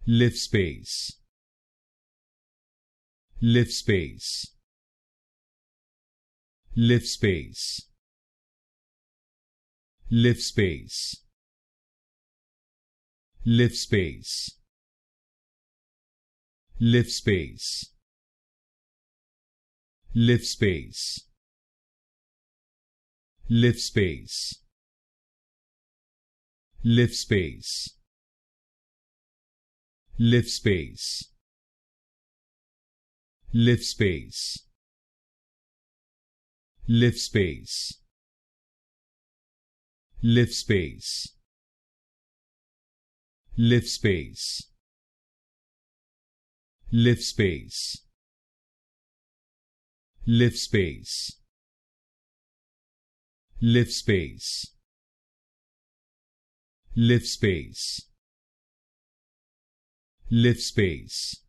Livspace. Livspace. Livspace. Livspace. Livspace. Livspace. Livspace. Livspace. Livspace. Livspace. Livspace. Livspace. Livspace. Livspace. Livspace. Livspace. Livspace. Livspace. Livspace.